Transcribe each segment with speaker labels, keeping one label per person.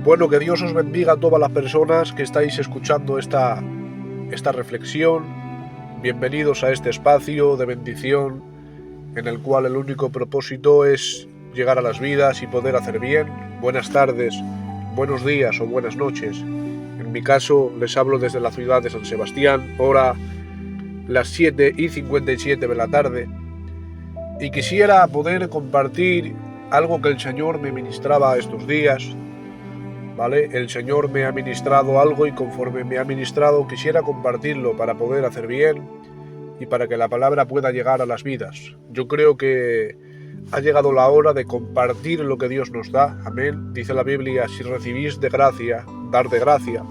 Speaker 1: Bueno, que Dios os bendiga a todas las personas que estáis escuchando esta reflexión. Bienvenidos a este espacio de bendición en el cual el único propósito es llegar a las vidas y poder hacer bien. Buenas tardes, buenos días o buenas noches. En mi caso les hablo desde la ciudad de San Sebastián, hora las 7:57 de la tarde, y quisiera poder compartir algo que el Señor me ministraba estos días. ¿Vale? El Señor me ha ministrado algo y conforme me ha ministrado quisiera compartirlo para poder hacer bien y para que la palabra pueda llegar a las vidas. Yo creo que ha llegado la hora de compartir lo que Dios nos da. Amén. Dice la Biblia, si recibís de gracia, dar de gracia.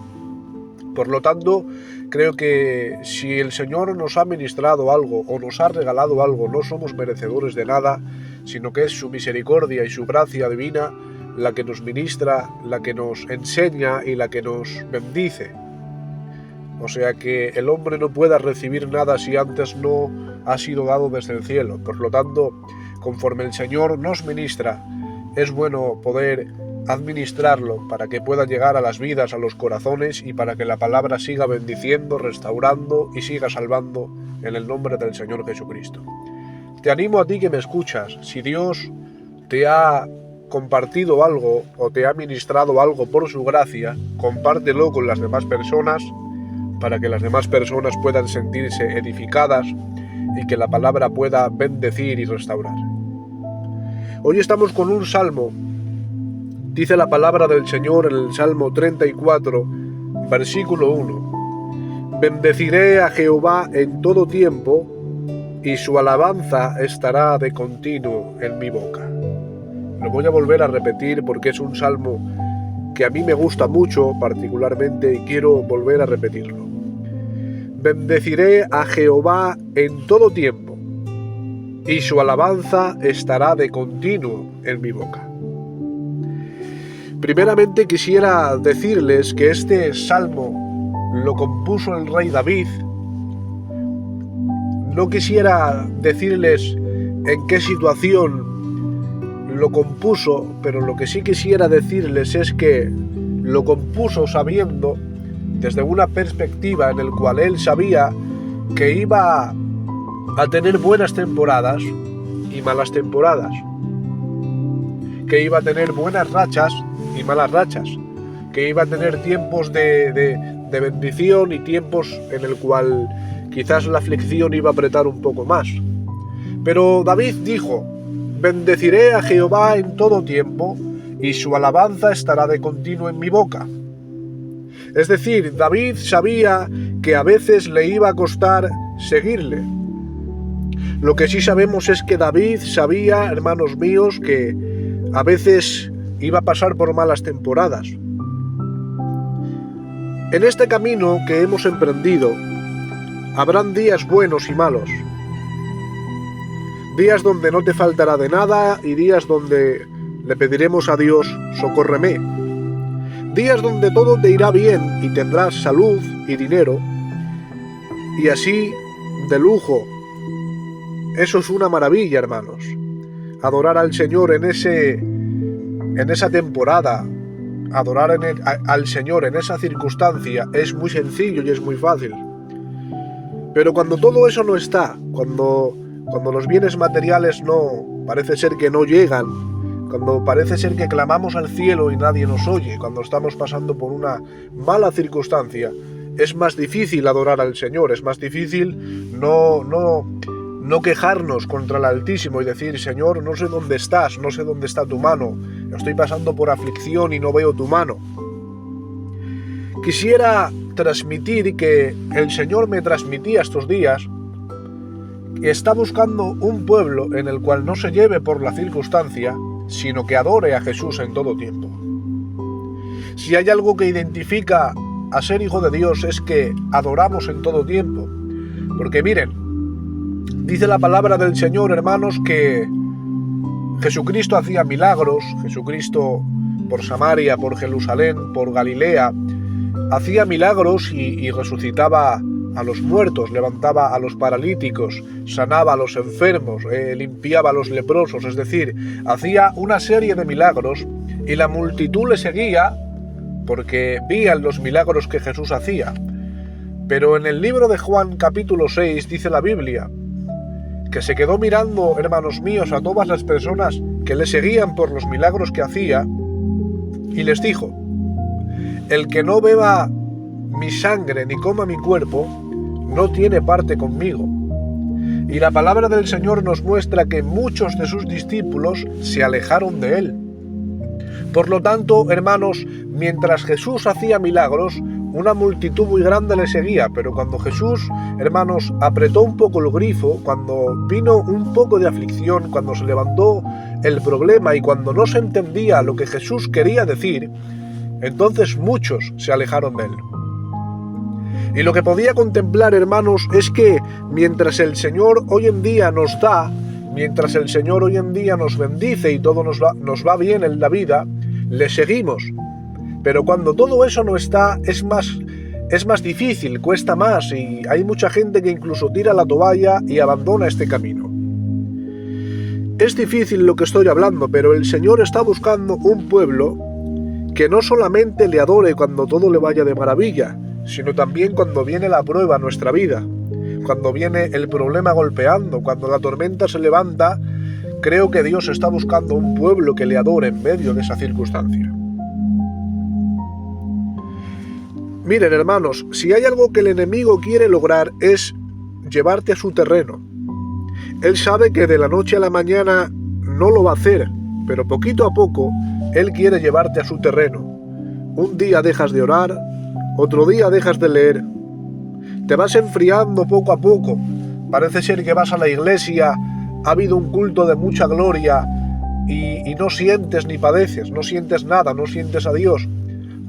Speaker 1: Por lo tanto, creo que si el Señor nos ha ministrado algo o nos ha regalado algo, no somos merecedores de nada, sino que es su misericordia y su gracia divina la que nos ministra, la que nos enseña y la que nos bendice. O sea que el hombre no pueda recibir nada si antes no ha sido dado desde el cielo. Por lo tanto, conforme el Señor nos ministra, es bueno poder administrarlo para que pueda llegar a las vidas, a los corazones y para que la palabra siga bendiciendo, restaurando y siga salvando en el nombre del Señor Jesucristo. Te animo a ti que me escuchas, si Dios te ha compartido algo o te ha ministrado algo por su gracia, compártelo con las demás personas para que las demás personas puedan sentirse edificadas y que la palabra pueda bendecir y restaurar. Hoy estamos con un salmo. Dice la palabra del Señor en el Salmo 34, versículo 1. Bendeciré a Jehová en todo tiempo y su alabanza estará de continuo en mi boca. Lo voy a volver a repetir porque es un salmo que a mí me gusta mucho particularmente y quiero volver a repetirlo. Bendeciré a Jehová en todo tiempo y su alabanza estará de continuo en mi boca. Primeramente quisiera decirles que este salmo lo compuso el rey David. No quisiera decirles en qué situación lo compuso, pero lo que sí quisiera decirles es que lo compuso sabiendo desde una perspectiva en el cual él sabía que iba a tener buenas temporadas y malas temporadas, que iba a tener buenas rachas y malas rachas, que iba a tener tiempos de bendición y tiempos en el cual quizás la aflicción iba a apretar un poco más. Pero David dijo: bendeciré a Jehová en todo tiempo y su alabanza estará de continuo en mi boca. Es decir, David sabía que a veces le iba a costar seguirle. Lo que sí sabemos es que David sabía, hermanos míos, que a veces iba a pasar por malas temporadas. En este camino que hemos emprendido, habrán días buenos y malos. Días donde no te faltará de nada y días donde le pediremos a Dios, socórreme. Días donde todo te irá bien y tendrás salud y dinero. Y así, de lujo. Eso es una maravilla, hermanos. Adorar al Señor en esa temporada, adorar al Señor en esa circunstancia es muy sencillo y es muy fácil. Pero cuando todo eso no está, cuando los bienes materiales parece ser que no llegan, cuando parece ser que clamamos al cielo y nadie nos oye, cuando estamos pasando por una mala circunstancia, es más difícil adorar al Señor, es más difícil no quejarnos contra el Altísimo y decir: Señor, no sé dónde estás, no sé dónde está tu mano, estoy pasando por aflicción y no veo tu mano. Quisiera transmitir que el Señor me transmitía estos días que está buscando un pueblo en el cual no se lleve por la circunstancia, sino que adore a Jesús en todo tiempo. Si hay algo que identifica a ser hijo de Dios es que adoramos en todo tiempo. Porque miren, dice la palabra del Señor, hermanos, que Jesucristo hacía milagros, Jesucristo por Samaria, por Jerusalén, por Galilea, hacía milagros y resucitaba a los muertos, levantaba a los paralíticos, sanaba a los enfermos, limpiaba a los leprosos, es decir, hacía una serie de milagros y la multitud le seguía porque veían los milagros que Jesús hacía. Pero en el libro de Juan capítulo 6 dice la Biblia que se quedó mirando, hermanos míos, a todas las personas que le seguían por los milagros que hacía y les dijo: el que no beba mi sangre ni coma mi cuerpo no tiene parte conmigo. Y la palabra del Señor nos muestra que muchos de sus discípulos se alejaron de él. Por lo tanto, hermanos, mientras Jesús hacía milagros, una multitud muy grande le seguía, pero cuando Jesús, hermanos, apretó un poco el grifo, cuando vino un poco de aflicción, cuando se levantó el problema y cuando no se entendía lo que Jesús quería decir, entonces muchos se alejaron de él. Y lo que podía contemplar, hermanos, es que mientras el Señor hoy en día nos da, mientras el Señor hoy en día nos bendice y todo nos va bien en la vida, le seguimos. Pero cuando todo eso no está, es más difícil, cuesta más, y hay mucha gente que incluso tira la toalla y abandona este camino. Es difícil lo que estoy hablando, pero el Señor está buscando un pueblo que no solamente le adore cuando todo le vaya de maravilla, sino también cuando viene la prueba a nuestra vida, cuando viene el problema golpeando, cuando la tormenta se levanta. Creo que Dios está buscando un pueblo que le adore en medio de esa circunstancia. Miren, hermanos, si hay algo que el enemigo quiere lograr es llevarte a su terreno. Él sabe que de la noche a la mañana no lo va a hacer, pero poquito a poco él quiere llevarte a su terreno. Un día dejas de orar, otro día dejas de leer. Te vas enfriando poco a poco. Parece ser que vas a la iglesia, ha habido un culto de mucha gloria y no sientes ni padeces, no sientes nada, no sientes a Dios.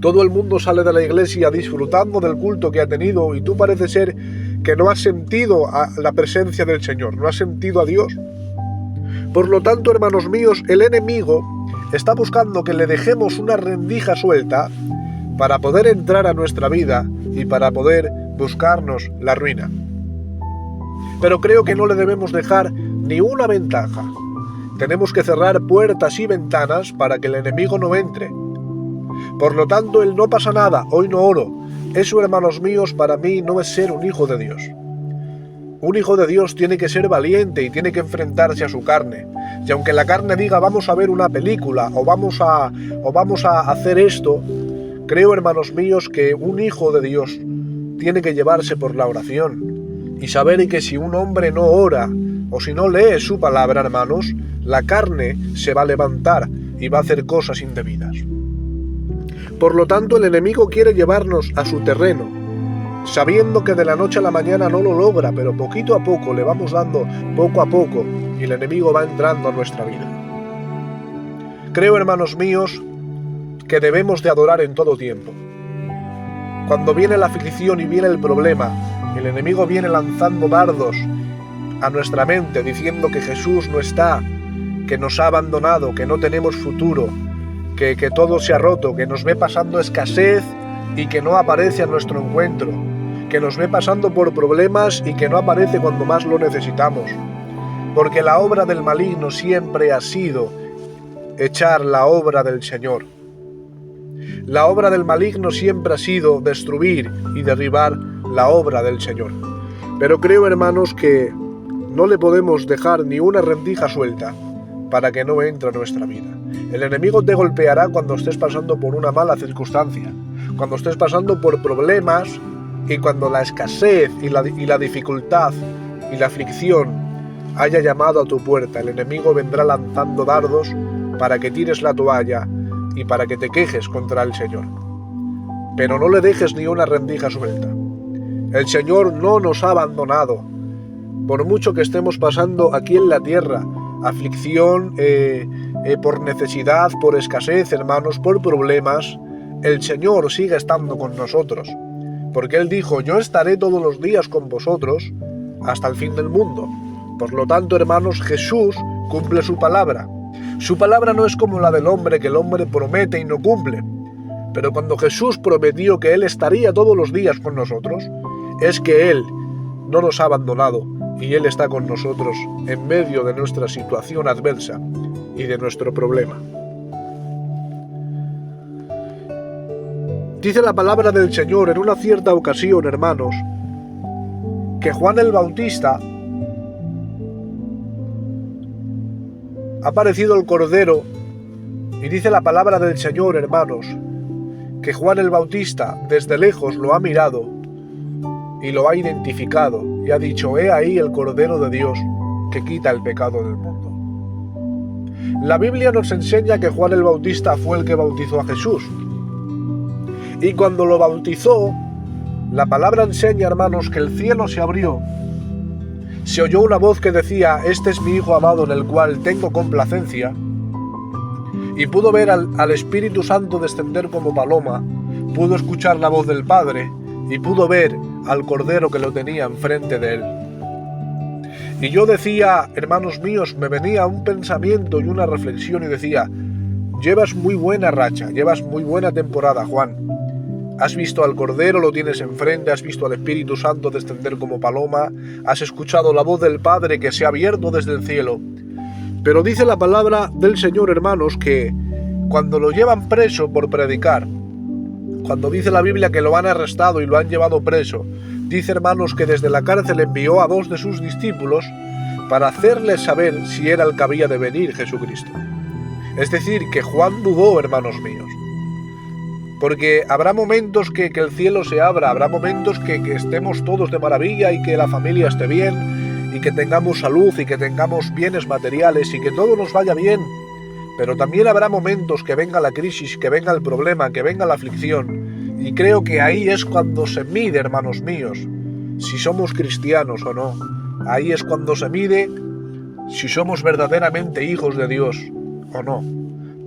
Speaker 1: Todo el mundo sale de la iglesia disfrutando del culto que ha tenido y tú parece ser que no has sentido la presencia del Señor, no has sentido a Dios. Por lo tanto, hermanos míos, el enemigo está buscando que le dejemos una rendija suelta para poder entrar a nuestra vida y para poder buscarnos la ruina. Pero creo que no le debemos dejar ni una ventaja. Tenemos que cerrar puertas y ventanas para que el enemigo no entre. Por lo tanto, el no pasa nada, hoy no oro. Eso, hermanos míos, para mí no es ser un hijo de Dios. Un hijo de Dios tiene que ser valiente y tiene que enfrentarse a su carne. Y aunque la carne diga vamos a ver una película o vamos a hacer esto, creo, hermanos míos, que un hijo de Dios tiene que llevarse por la oración y saber que si un hombre no ora o si no lee su palabra, hermanos, la carne se va a levantar y va a hacer cosas indebidas. Por lo tanto, el enemigo quiere llevarnos a su terreno, sabiendo que de la noche a la mañana no lo logra, pero poquito a poco le vamos dando poco a poco y el enemigo va entrando a nuestra vida. Creo, hermanos míos, que debemos de adorar en todo tiempo. Cuando viene la aflicción y viene el problema, el enemigo viene lanzando dardos a nuestra mente diciendo que Jesús no está, que nos ha abandonado, que no tenemos futuro, que todo se ha roto, que nos ve pasando escasez y que no aparece a nuestro encuentro, que nos ve pasando por problemas y que no aparece cuando más lo necesitamos. Porque la obra del maligno siempre ha sido echar la obra del Señor. La obra del maligno siempre ha sido destruir y derribar la obra del Señor. Pero creo, hermanos, que no le podemos dejar ni una rendija suelta para que no entre a nuestra vida. El enemigo te golpeará cuando estés pasando por una mala circunstancia, cuando estés pasando por problemas y cuando la escasez y la dificultad y la aflicción haya llamado a tu puerta. El enemigo vendrá lanzando dardos para que tires la toalla y para que te quejes contra el Señor. Pero no le dejes ni una rendija suelta. El Señor no nos ha abandonado. Por mucho que estemos pasando aquí en la tierra, aflicción, por necesidad, por escasez, hermanos, por problemas, el Señor sigue estando con nosotros. Porque Él dijo, yo estaré todos los días con vosotros hasta el fin del mundo. Por lo tanto, hermanos, Jesús cumple su palabra. Su palabra no es como la del hombre, que el hombre promete y no cumple. Pero cuando Jesús prometió que Él estaría todos los días con nosotros, es que Él no nos ha abandonado y Él está con nosotros en medio de nuestra situación adversa y de nuestro problema. Dice la palabra del Señor en una cierta ocasión, hermanos, que Juan el Bautista ha aparecido el Cordero, y dice la palabra del Señor, hermanos, que Juan el Bautista desde lejos lo ha mirado y lo ha identificado y ha dicho: he ahí el Cordero de Dios que quita el pecado del mundo. La Biblia nos enseña que Juan el Bautista fue el que bautizó a Jesús. Y cuando lo bautizó, la palabra enseña, hermanos, que el cielo se abrió. Se oyó una voz que decía: este es mi Hijo amado en el cual tengo complacencia. Y pudo ver al Espíritu Santo descender como paloma, pudo escuchar la voz del Padre y pudo ver al Cordero que lo tenía enfrente de él. Y yo decía, hermanos míos, me venía un pensamiento y una reflexión y decía: llevas muy buena racha, llevas muy buena temporada, Juan. Has visto al Cordero, lo tienes enfrente, has visto al Espíritu Santo descender como paloma, has escuchado la voz del Padre que se ha abierto desde el cielo. Pero dice la palabra del Señor, hermanos, que cuando lo llevan preso por predicar, cuando dice la Biblia que lo han arrestado y lo han llevado preso, dice, hermanos, que desde la cárcel envió a 2 de sus discípulos para hacerles saber si era el que había de venir, Jesucristo. Es decir, que Juan dudó, hermanos míos. Porque habrá momentos que el cielo se abra, habrá momentos que estemos todos de maravilla y que la familia esté bien y que tengamos salud y que tengamos bienes materiales y que todo nos vaya bien. Pero también habrá momentos que venga la crisis, que venga el problema, que venga la aflicción. Y creo que ahí es cuando se mide, hermanos míos, si somos cristianos o no. Ahí es cuando se mide si somos verdaderamente hijos de Dios o no.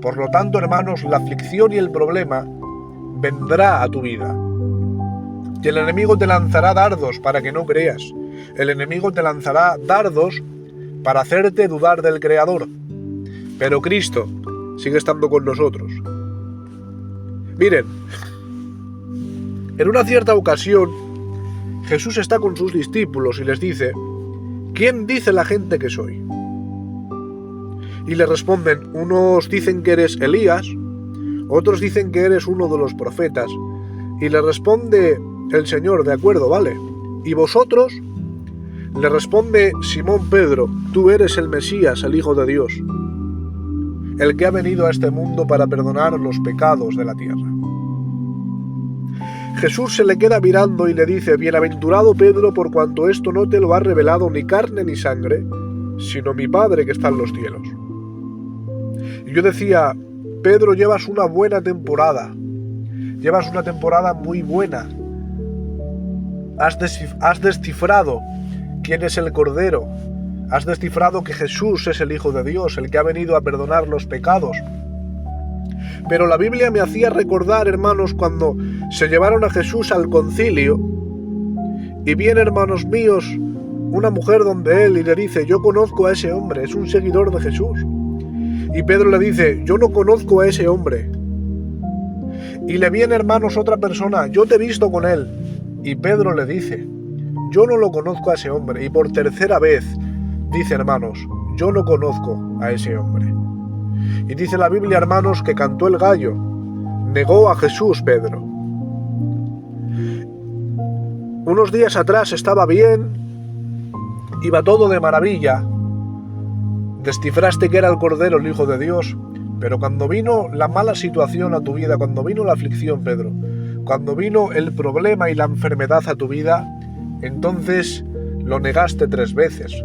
Speaker 1: Por lo tanto, hermanos, la aflicción y el problema vendrá a tu vida. Y el enemigo te lanzará dardos para que no creas. El enemigo te lanzará dardos para hacerte dudar del Creador. Pero Cristo sigue estando con nosotros. Miren, en una cierta ocasión, Jesús está con sus discípulos y les dice: ¿quién dice la gente que soy? Y le responden: unos dicen que eres Elías, otros dicen que eres uno de los profetas. Y le responde el Señor: de acuerdo, vale. ¿Y vosotros? Le responde Simón Pedro: tú eres el Mesías, el Hijo de Dios, el que ha venido a este mundo para perdonar los pecados de la tierra. Jesús se le queda mirando y le dice: bienaventurado Pedro, por cuanto esto no te lo ha revelado ni carne ni sangre, sino mi Padre que está en los cielos. Y yo decía: Pedro, llevas una buena temporada, llevas una temporada muy buena, has descifrado quién es el Cordero, has descifrado que Jesús es el Hijo de Dios, el que ha venido a perdonar los pecados. Pero la Biblia me hacía recordar, hermanos, cuando se llevaron a Jesús al concilio y viene, hermanos míos, una mujer donde él y le dice: yo conozco a ese hombre, es un seguidor de Jesús. Y Pedro le dice: yo no conozco a ese hombre. Y le viene, hermanos, otra persona: yo te he visto con él. Y Pedro le dice: yo no lo conozco a ese hombre. Y por tercera vez dice, hermanos: yo no conozco a ese hombre. Y dice la Biblia, hermanos, que cantó el gallo, negó a Jesús Pedro. Unos días atrás estaba bien, iba todo de maravilla, descifraste que era el Cordero, el Hijo de Dios, pero cuando vino la mala situación a tu vida, cuando vino la aflicción, Pedro, cuando vino el problema y la enfermedad a tu vida, entonces lo negaste 3 veces.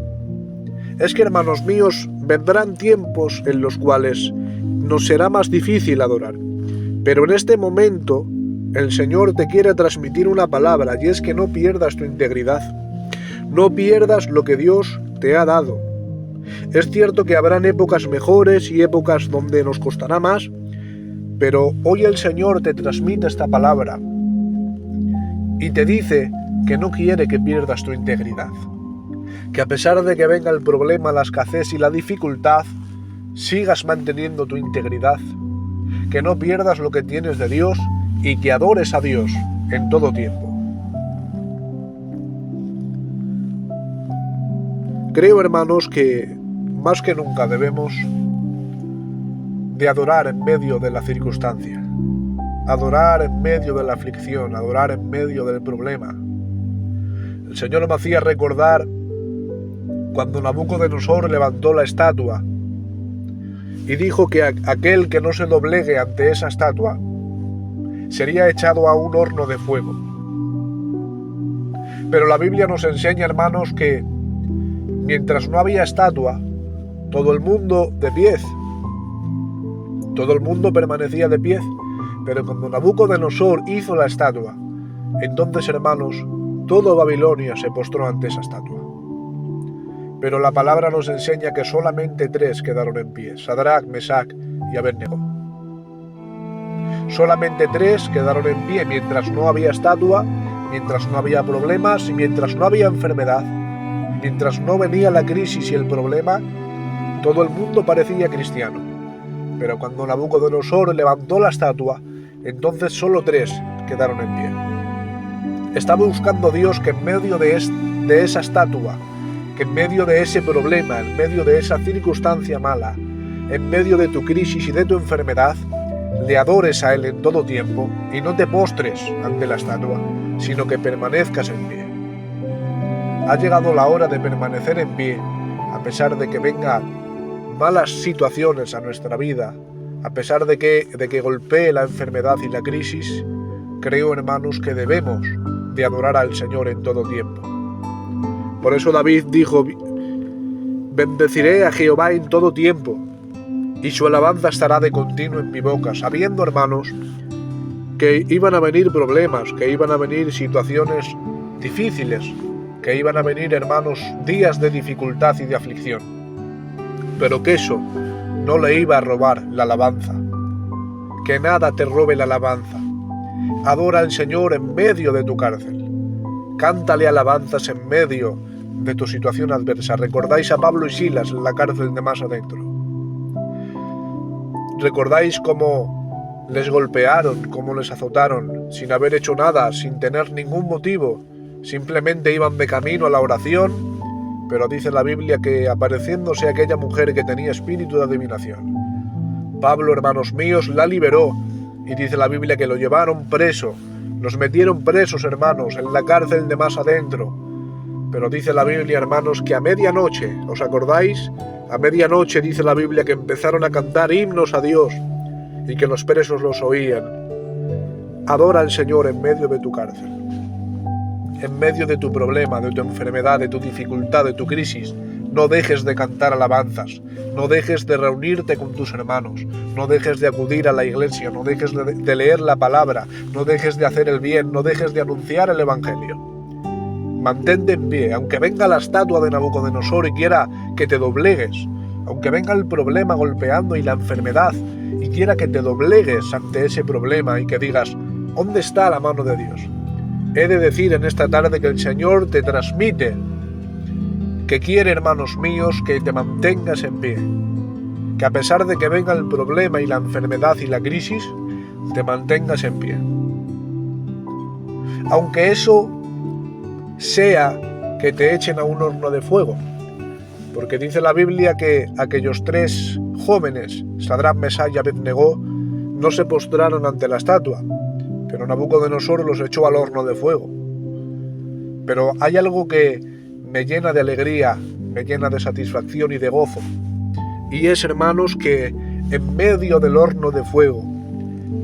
Speaker 1: Es que, hermanos míos, vendrán tiempos en los cuales nos será más difícil adorar. Pero en este momento, el Señor te quiere transmitir una palabra, y es que no pierdas tu integridad. No pierdas lo que Dios te ha dado. Es cierto que habrán épocas mejores y épocas donde nos costará más, pero hoy el Señor te transmite esta palabra y te dice que no quiere que pierdas tu integridad. Que a pesar de que venga el problema, la escasez y la dificultad, sigas manteniendo tu integridad, que no pierdas lo que tienes de Dios y que adores a Dios en todo tiempo. Creo, hermanos, que más que nunca debemos de adorar en medio de la circunstancia. adorar en medio de la aflicción, adorar en medio del problema. El Señor me hacía recordar cuando Nabucodonosor levantó la estatua y dijo que aquel que no se doblegue ante esa estatua sería echado a un horno de fuego. Pero la Biblia nos enseña, hermanos, que mientras no había estatua, todo el mundo de pie, todo el mundo permanecía de pie, pero cuando Nabucodonosor hizo la estatua, entonces, hermanos, todo Babilonia se postró ante esa estatua. Pero la palabra nos enseña que solamente 3 quedaron en pie: Sadrach, Mesach y Abednego. Solamente 3 quedaron en pie mientras no había estatua, mientras no había problemas y mientras no había enfermedad, mientras no venía la crisis y el problema. Todo el mundo parecía cristiano. Pero cuando Nabucodonosor levantó la estatua, entonces solo 3 quedaron en pie. Estaba buscando Dios que en medio de esa estatua, que en medio de ese problema, en medio de esa circunstancia mala, en medio de tu crisis y de tu enfermedad, le adores a Él en todo tiempo y no te postres ante la estatua, sino que permanezcas en pie. Ha llegado la hora de permanecer en pie, a pesar de que vengan malas situaciones a nuestra vida, a pesar de que golpee la enfermedad y la crisis. Creo, hermanos, que debemos de adorar al Señor en todo tiempo. Por eso David dijo: bendeciré a Jehová en todo tiempo, y su alabanza estará de continuo en mi boca, sabiendo, hermanos, que iban a venir problemas, que iban a venir situaciones difíciles, que iban a venir, hermanos, días de dificultad y de aflicción, pero que eso no le iba a robar la alabanza. Que nada te robe la alabanza. Adora al Señor en medio de tu cárcel. Cántale alabanzas en medio de tu situación adversa. ¿Recordáis a Pablo y Silas en la cárcel de más adentro? ¿Recordáis cómo les golpearon, cómo les azotaron, sin haber hecho nada, sin tener ningún motivo? Simplemente iban de camino a la oración, pero dice la Biblia que apareciéndose aquella mujer que tenía espíritu de adivinación, Pablo, hermanos míos, la liberó, y dice la Biblia que lo llevaron preso, los metieron presos, hermanos, en la cárcel de más adentro. Pero dice la Biblia, hermanos, que a medianoche, ¿os acordáis? A medianoche dice la Biblia que empezaron a cantar himnos a Dios y que los presos los oían. Adora al Señor en medio de tu cárcel, en medio de tu problema, de tu enfermedad, de tu dificultad, de tu crisis. No dejes de cantar alabanzas, no dejes de reunirte con tus hermanos, no dejes de acudir a la iglesia, no dejes de leer la palabra, no dejes de hacer el bien, no dejes de anunciar el evangelio. Mantente en pie, aunque venga la estatua de Nabucodonosor y quiera que te doblegues, aunque venga el problema golpeando y la enfermedad y quiera que te doblegues ante ese problema y que digas: ¿dónde está la mano de Dios? He de decir en esta tarde que el Señor te transmite que quiere, hermanos míos, que te mantengas en pie, que a pesar de que venga el problema y la enfermedad y la crisis, te mantengas en pie. Aunque eso sea que te echen a un horno de fuego, porque dice la Biblia que aquellos 3 jóvenes, Sadrach, Mesach y Abednego, no se postraron ante la estatua, pero Nabucodonosor los echó al horno de fuego. Pero hay algo que me llena de alegría, me llena de satisfacción y de gozo, y es, hermanos, que en medio del horno de fuego,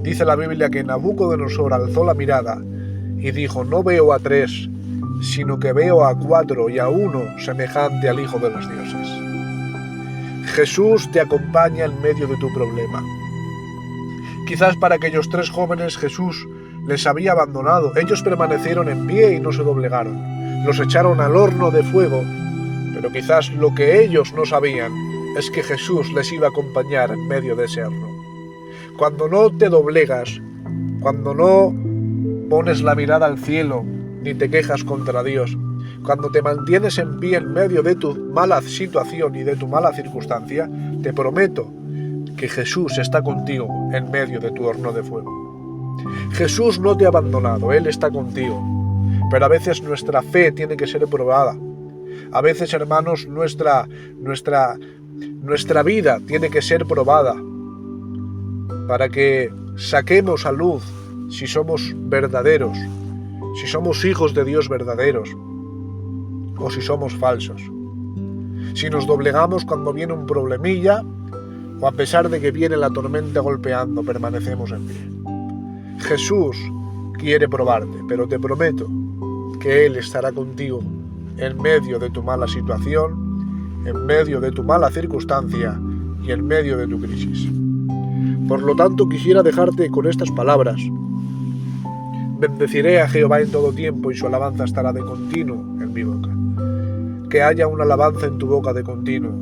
Speaker 1: dice la Biblia que Nabucodonosor alzó la mirada y dijo: no veo a 3, sino que veo a 4 y a 1 semejante al Hijo de los dioses. Jesús te acompaña en medio de tu problema. Quizás para aquellos 3 jóvenes Jesús les había abandonado. Ellos permanecieron en pie y no se doblegaron. Los echaron al horno de fuego, pero quizás lo que ellos no sabían es que Jesús les iba a acompañar en medio de ese horno. Cuando no te doblegas, cuando no pones la mirada al cielo, ni te quejas contra Dios, cuando te mantienes en pie en medio de tu mala situación y de tu mala circunstancia, te prometo que Jesús está contigo en medio de tu horno de fuego. Jesús no te ha abandonado, Él está contigo. Pero a veces nuestra fe tiene que ser probada. A veces, hermanos, nuestra vida tiene que ser probada para que saquemos a luz si somos verdaderos, si somos hijos de Dios verdaderos o si somos falsos. Si nos doblegamos cuando viene un problemilla o a pesar de que viene la tormenta golpeando, permanecemos en pie. Jesús quiere probarte, pero te prometo que Él estará contigo en medio de tu mala situación, en medio de tu mala circunstancia y en medio de tu crisis. Por lo tanto, quisiera dejarte con estas palabras. Bendeciré a Jehová en todo tiempo y su alabanza estará de continuo en mi boca. Que haya una alabanza en tu boca de continuo.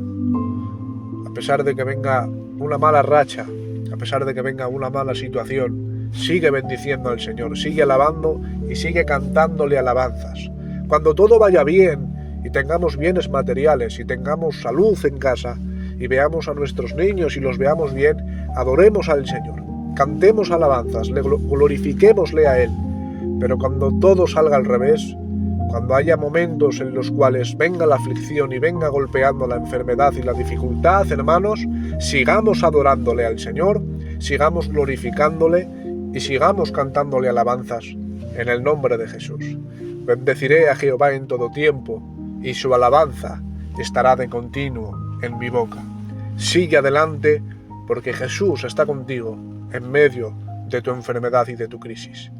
Speaker 1: A pesar de que venga una mala racha, a pesar de que venga una mala situación, sigue bendiciendo al Señor, sigue alabando y sigue cantándole alabanzas. Cuando todo vaya bien y tengamos bienes materiales y tengamos salud en casa y veamos a nuestros niños y los veamos bien, adoremos al Señor, cantemos alabanzas, glorifiquémosle a Él. Pero cuando todo salga al revés, cuando haya momentos en los cuales venga la aflicción y venga golpeando la enfermedad y la dificultad, hermanos, sigamos adorándole al Señor, sigamos glorificándole y sigamos cantándole alabanzas en el nombre de Jesús. Bendeciré a Jehová en todo tiempo y su alabanza estará de continuo en mi boca. Sigue adelante porque Jesús está contigo en medio de tu enfermedad y de tu crisis.